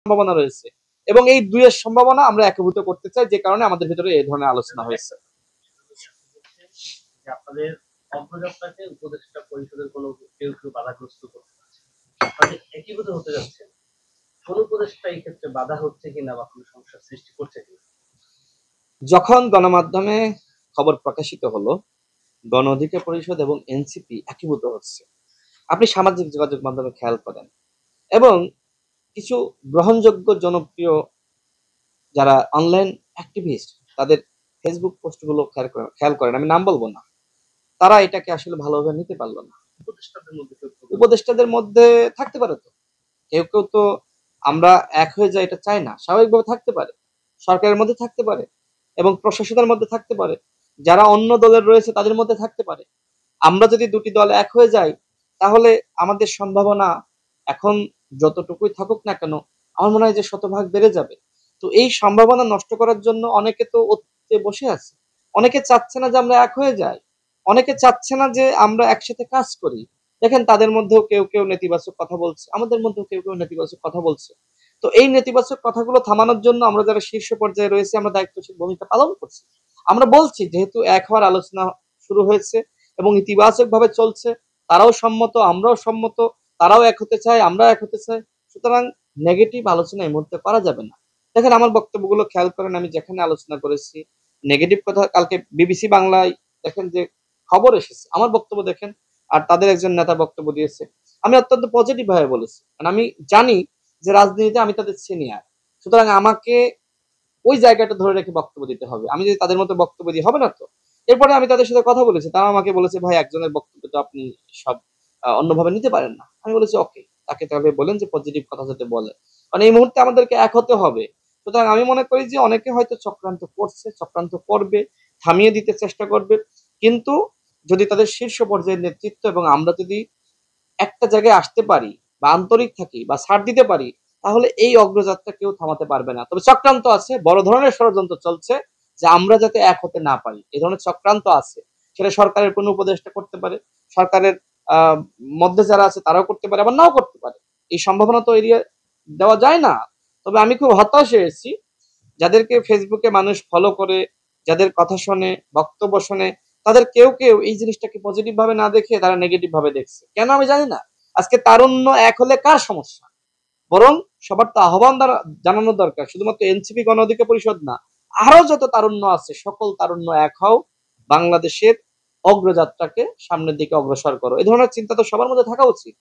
সম্ভাবনা রয়েছে এবং এই দুইয়ের সম্ভাবনা আমরা একীভূত করতে চাই, যে কারণে আমাদের ভিতরে এই ধরনের আলোচনা হয়েছে। আপনাদের অগ্রযাত্রাকে উপদেষ্টা পরিষদের কোনো কেউ বাধাগ্রস্ত করতে পারছে, মানে একীভূত হতে যাচ্ছে, কোন উপদেষ্টা এই ক্ষেত্রে বাধা হচ্ছে কিনা বা কোনো সমস্যার সৃষ্টি করছে কিনা? যখন গণমাধ্যমে খবর প্রকাশিত হলো গণ অধিকার পরিষদ এবং এনসিপি একীভূত হচ্ছে, আপনি সামাজিক যোগাযোগ মাধ্যমে খেয়াল করেন এবং কিছু গ্রহণযোগ্য জনপ্রিয় যারা অনলাইন অ্যাক্টিভিস্ট তাদের ফেসবুক পোস্টগুলো খেয়াল করেন, আমি নাম বলবো না, তারা এটাকে আসলে ভালোভাবে নিতে পারলো না। উপদেষ্টাদের মধ্যে থাকতে পারে, তো কেউ কেউ তো আমরা এক হয়ে যাই এটা চাই না, স্বাভাবিকভাবে থাকতে পারে, সরকারের মধ্যে থাকতে পারে এবং প্রশাসনের মধ্যে থাকতে পারে, যারা অন্য দলের রয়েছে তাদের মধ্যে থাকতে পারে। আমরা যদি দুটি দল এক হয়ে যাই তাহলে আমাদের সম্ভাবনা এখন যতটুকুই থাকুক না কেন আমার মনে হয় যে শতভাগ বেড়ে যাবে। তো এই সম্ভাবনা নষ্ট করার জন্য অনেকে তো অতীতে বসে আছে, অনেকে চাচ্ছে না যে আমরা এক হয়ে যাই, অনেকে চাচ্ছে না যে আমরা একসাথে কাজ করি। দেখেন তাদের মধ্যেও কেউ কেউ নেতিবাচক কথা বলছে, আমাদের মধ্যেও কেউ কেউ নেতিবাচক কথা বলছে। তো এই নেতিবাচক কথাগুলো থামানোর জন্য আমরা যারা শীর্ষ পর্যায়ে রয়েছে আমরা দায়িত্বশীল ভূমিকা পালন করছি। আমরা বলছি যেহেতু এক হওয়ার আলোচনা শুরু হয়েছে এবং ইতিবাচক ভাবে চলছে, তারাও সম্মত, আমরাও সম্মত, তারাও এক হতে চায়, আমরা এক হতে চাই, সুতরাং নেগেটিভ আলোচনা এই মুহূর্তে করা যাবে না। দেখেন আমার বক্তব্যগুলো খেয়াল করেন, আমি যেখানে আলোচনা করেছি নেগেটিভ কথা, কালকে বিবিসি বাংলায় দেখেন যে খবর এসেছে, আমার বক্তব্য দেখেন আর তাদের একজন নেতা বক্তব্য দিয়েছে, আমি অত্যন্ত পজিটিভ ভাবে বলেছি, কারণ আমি জানি যে রাজনীতিতে আমি তাদের সিনিয়র, সুতরাং আমাকে ওই জায়গাটা ধরে রেখে বক্তব্য দিতে হবে। আমি যদি তাদের মতো বক্তব্য দিই হবে না তো। এরপরে আমি তাদের সাথে কথা বলেছি, তারা আমাকে বলেছে ভাই একজনের বক্তব্য তো আপনি সব অন্যভাবে নিতে পারেন না। আমি বলেছি ওকে, তাকে তাহলে বলেন যে পজিটিভ কথা যাতে বলে, কারণ এই মুহূর্তে আমাদেরকে এক হতে হবে। সুতরাং আমি মনে করি যে অনেকে হয়তো চক্রান্ত করছে, চক্রান্ত করবে, থামিয়ে দিতে চেষ্টা করবে, কিন্তু যদি তাদের শীর্ষ পর্যায়ের নেতৃত্ব এবং আমরা যদি একটা জায়গায় আসতে পারি বা আন্তরিক থাকি বা ছাড় দিতে পারি তাহলে এই অগ্রযাত্রা কেউ থামাতে পারবে না। তবে চক্রান্ত আছে, বড় ধরনের ষড়যন্ত্র চলছে যে আমরা যাতে এক হতে না পারি, এই ধরনের চক্রান্ত আছে। সেটা সরকারের কোনো উপদেষ্টা করতে পারে, সরকারের মধ্যে যারা আছে তারাও করতে পারে, আবার নাও করতে পারে, এই সম্ভাবনা তো এড়িয়ে দেওয়া যায় না। তবে আমি খুব হতাশ হয়েছি যাদেরকে ফেসবুকে মানুষ ফলো করে, যাদের কথা শোনে, বক্তব্য শোনে, তাদের কেউ কেউ এই জিনিসটাকে পজিটিভ ভাবে না দেখে তারা নেগেটিভ ভাবে দেখছে। কেন আমি জানি না। আজকে তারুণ্য এক হলে কার সমস্যা, বরং সবার তো আহ্বান জানানো দরকার, শুধুমাত্র এনসিপি গণ অধিকার পরিষদ না, আরো যত তারুণ্য আছে সকল তারুণ্য এক হও, বাংলাদেশের অগ্রযাত্রাকে সামনের দিকে অগ্রসর করো। এই ধরনের চিন্তা তো সবার মধ্যে থাকা উচিত।